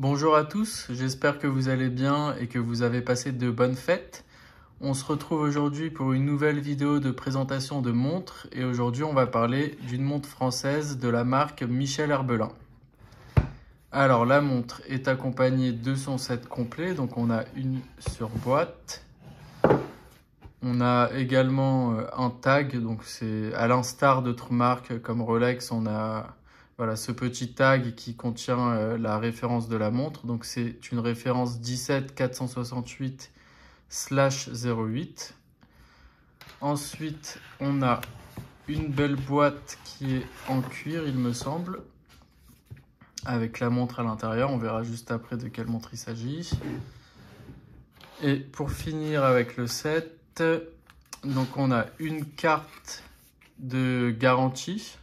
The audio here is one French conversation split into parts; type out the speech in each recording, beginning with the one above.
Bonjour à tous, j'espère que vous allez bien et que vous avez passé de bonnes fêtes. On se retrouve aujourd'hui pour une nouvelle vidéo de présentation de montres et aujourd'hui on va parler d'une montre française de la marque Michel Herbelin. Alors la montre est accompagnée de son set complet, donc on a une surboîte. On a également un tag, donc c'est à l'instar d'autres marques comme Rolex, on a ce petit tag qui contient la référence de la montre. Donc c'est une référence 17468/08. Ensuite, on a une belle boîte qui est en cuir, il me semble, avec la montre à l'intérieur. On verra juste après de quelle montre il s'agit. Et pour finir avec le set, donc on a une carte de garantie.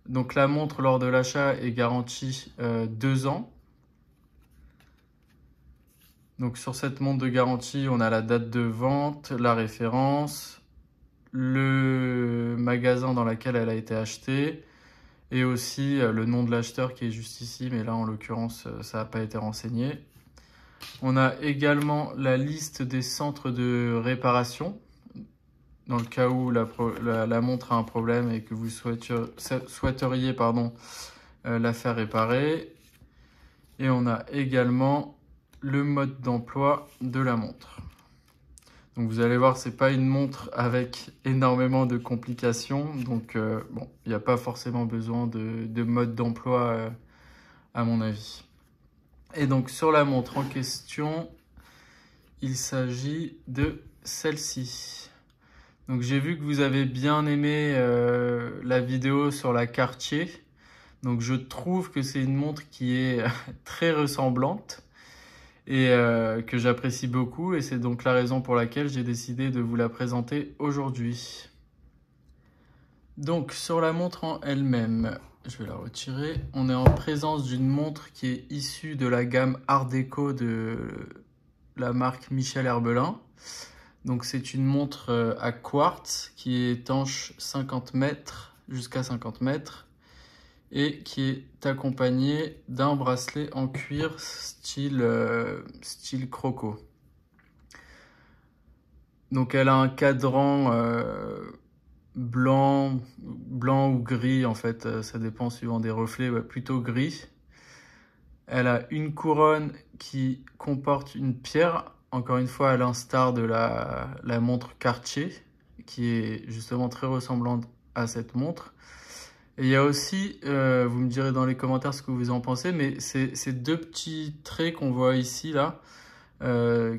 Donc la montre lors de l'achat est garantie 2 ans. Donc sur cette montre de garantie, on a la date de vente, la référence, le magasin dans lequel elle a été achetée et aussi le nom de l'acheteur qui est juste ici, mais là en l'occurrence ça n'a pas été renseigné. On a également la liste des centres de réparation dans le cas où la montre a un problème et que vous souhaiteriez la faire réparer. Et on a également le mode d'emploi de la montre. Donc vous allez voir, c'est pas une montre avec énormément de complications. Donc bon, il n'y a pas forcément besoin de mode d'emploi à mon avis. Et donc sur la montre en question, il s'agit de celle-ci. Donc j'ai vu que vous avez bien aimé la vidéo sur la Cartier. Donc je trouve que c'est une montre qui est très ressemblante et que j'apprécie beaucoup. Et c'est donc la raison pour laquelle j'ai décidé de vous la présenter aujourd'hui. Donc sur la montre en elle-même, je vais la retirer. On est en présence d'une montre qui est issue de la gamme Art Déco de la marque Michel Herbelin. Donc c'est une montre à quartz qui est étanche 50 mètres jusqu'à 50 mètres et qui est accompagnée d'un bracelet en cuir style croco. Donc elle a un cadran blanc ou gris en fait, ça dépend suivant des reflets, plutôt gris. Elle a une couronne qui comporte une pierre, encore une fois à l'instar de la montre Cartier, qui est justement très ressemblante à cette montre. Et il y a aussi, vous me direz dans les commentaires ce que vous en pensez, mais ces deux petits traits qu'on voit ici, là,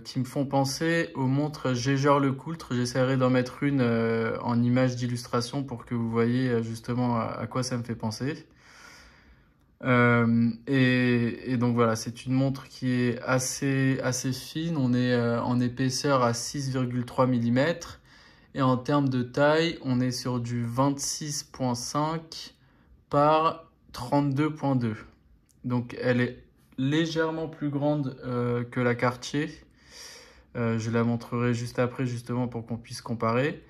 qui me font penser aux montres Jaeger-LeCoultre. J'essaierai d'en mettre une en image d'illustration pour que vous voyez justement à quoi ça me fait penser. Et donc voilà, c'est une montre qui est assez fine. On est en épaisseur à 6,3 mm et en termes de taille, on est sur du 26,5 par 32,2. Donc elle est légèrement plus grande que la Cartier. Je la montrerai juste après justement pour qu'on puisse comparer.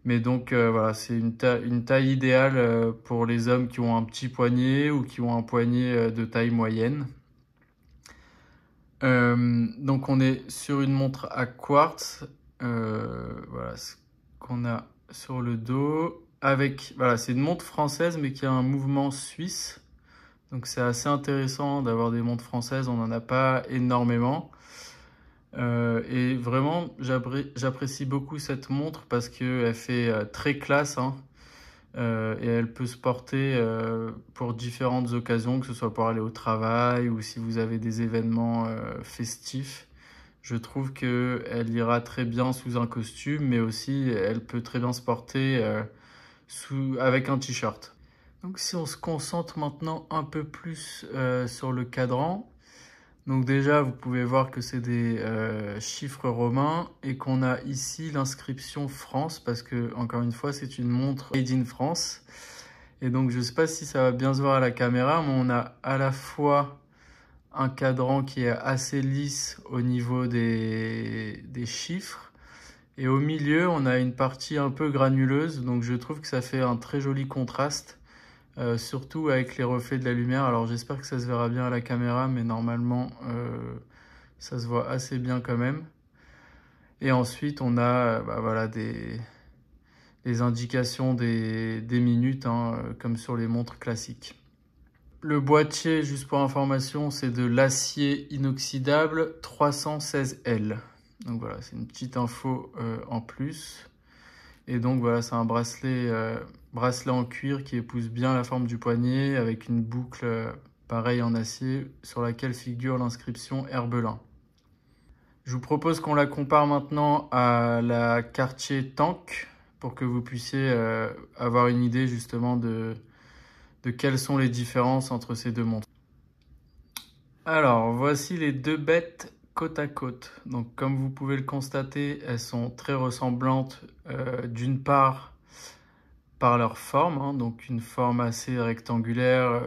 Mais donc voilà, c'est une taille idéale pour les hommes qui ont un petit poignet ou qui ont un poignet de taille moyenne. Donc on est sur une montre à quartz. Voilà ce qu'on a sur le dos. Voilà, c'est une montre française mais qui a un mouvement suisse. Donc c'est assez intéressant d'avoir des montres françaises, on n'en a pas énormément. Et vraiment, j'apprécie beaucoup cette montre parce qu'elle fait très classe, hein, et elle peut se porter pour différentes occasions, que ce soit pour aller au travail ou si vous avez des événements festifs. Je trouve qu'elle ira très bien sous un costume, mais aussi elle peut très bien se porter avec un t-shirt. Donc si on se concentre maintenant un peu plus sur le cadran, donc déjà, vous pouvez voir que c'est des chiffres romains et qu'on a ici l'inscription France parce que, encore une fois, c'est une montre made in France. Et donc, je ne sais pas si ça va bien se voir à la caméra, mais on a à la fois un cadran qui est assez lisse au niveau des chiffres. Et au milieu, on a une partie un peu granuleuse. Donc, je trouve que ça fait un très joli contraste. surtout avec les reflets de la lumière. Alors j'espère que ça se verra bien à la caméra, mais normalement ça se voit assez bien quand même. Et ensuite on a voilà, les indications des minutes, hein, comme sur les montres classiques. Le boîtier, juste pour information, c'est de l'acier inoxydable 316L. Donc voilà, c'est une petite info en plus. Et donc voilà, c'est un bracelet en cuir qui épouse bien la forme du poignet avec une boucle pareille en acier sur laquelle figure l'inscription Herbelin. Je vous propose qu'on la compare maintenant à la Cartier Tank pour que vous puissiez avoir une idée justement de quelles sont les différences entre ces deux montres. Alors, voici les deux bêtes côte à côte. Donc, comme vous pouvez le constater, elles sont très ressemblantes d'une part par leur forme, hein, donc une forme assez rectangulaire,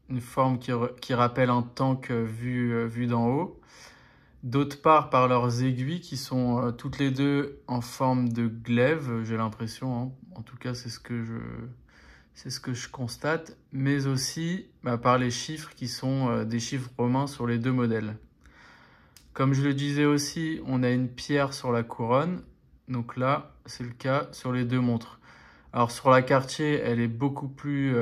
une forme qui rappelle un tank vu d'en haut. D'autre part par leurs aiguilles qui sont toutes les deux en forme de glaive, j'ai l'impression, hein. En tout cas c'est ce que je constate, mais aussi par les chiffres qui sont des chiffres romains sur les deux modèles. Comme je le disais aussi, on a une pierre sur la couronne, donc là c'est le cas sur les deux montres. Alors sur la Cartier, elle est beaucoup plus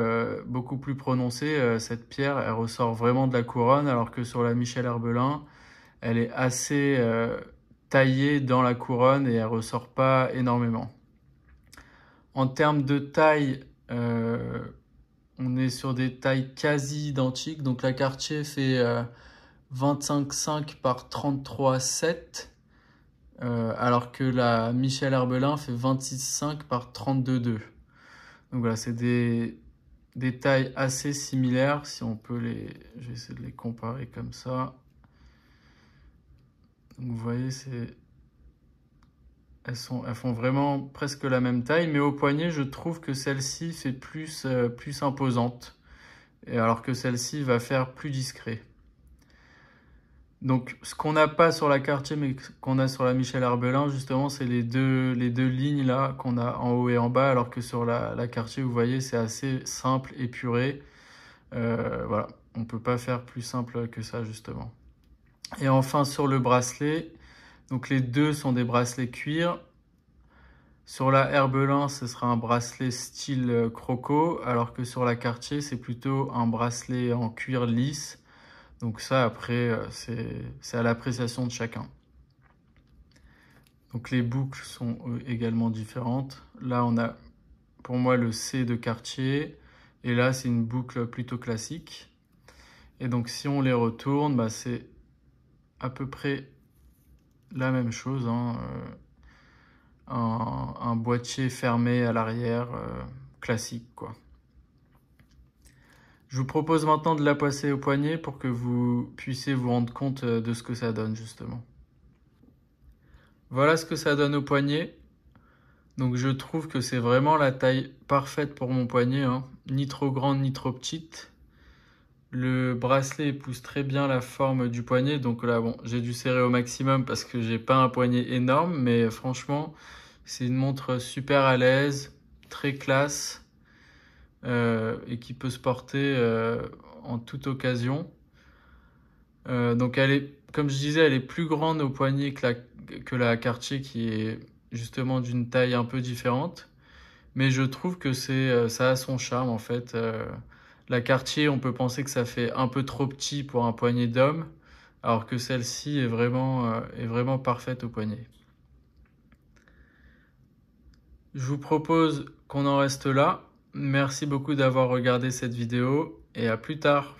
prononcée, cette pierre, elle ressort vraiment de la couronne, alors que sur la Michel Herbelin, elle est assez taillée dans la couronne et elle ressort pas énormément. En termes de taille, on est sur des tailles quasi identiques. Donc la Cartier fait 25,5 par 33,7, alors que la Michel Herbelin fait 26,5 par 32,2. Donc voilà, c'est des tailles assez similaires. Si on peut je vais essayer de les comparer comme ça. Donc vous voyez, elles font vraiment presque la même taille, mais au poignet, je trouve que celle-ci fait plus imposante, et alors que celle-ci va faire plus discret. Donc, ce qu'on n'a pas sur la Cartier, mais qu'on a sur la Michel Herbelin, justement, c'est les deux lignes là qu'on a en haut et en bas, alors que sur la Cartier, vous voyez, c'est assez simple, épuré. Voilà, on peut pas faire plus simple que ça, justement. Et enfin, sur le bracelet, donc les deux sont des bracelets cuir. Sur la Herbelin, ce sera un bracelet style croco, alors que sur la Cartier, c'est plutôt un bracelet en cuir lisse. Donc ça, après, c'est à l'appréciation de chacun. Donc les boucles sont également différentes. Là, on a pour moi le C de Cartier, et là, c'est une boucle plutôt classique. Et donc si on les retourne, c'est à peu près la même chose, hein, un boîtier fermé à l'arrière, classique, quoi. Je vous propose maintenant de la passer au poignet pour que vous puissiez vous rendre compte de ce que ça donne, justement. Voilà ce que ça donne au poignet. Donc je trouve que c'est vraiment la taille parfaite pour mon poignet, hein. Ni trop grande ni trop petite. Le bracelet épouse très bien la forme du poignet, donc là bon, j'ai dû serrer au maximum parce que j'ai pas un poignet énorme, mais franchement c'est une montre super à l'aise, très classe, et qui peut se porter en toute occasion. Donc elle est, comme je disais, elle est plus grande au poignet que la Cartier, qui est justement d'une taille un peu différente, mais je trouve que ça a son charme en fait. La Cartier, on peut penser que ça fait un peu trop petit pour un poignet d'homme, alors que celle-ci est vraiment parfaite au poignet. Je vous propose qu'on en reste là. Merci beaucoup d'avoir regardé cette vidéo et à plus tard.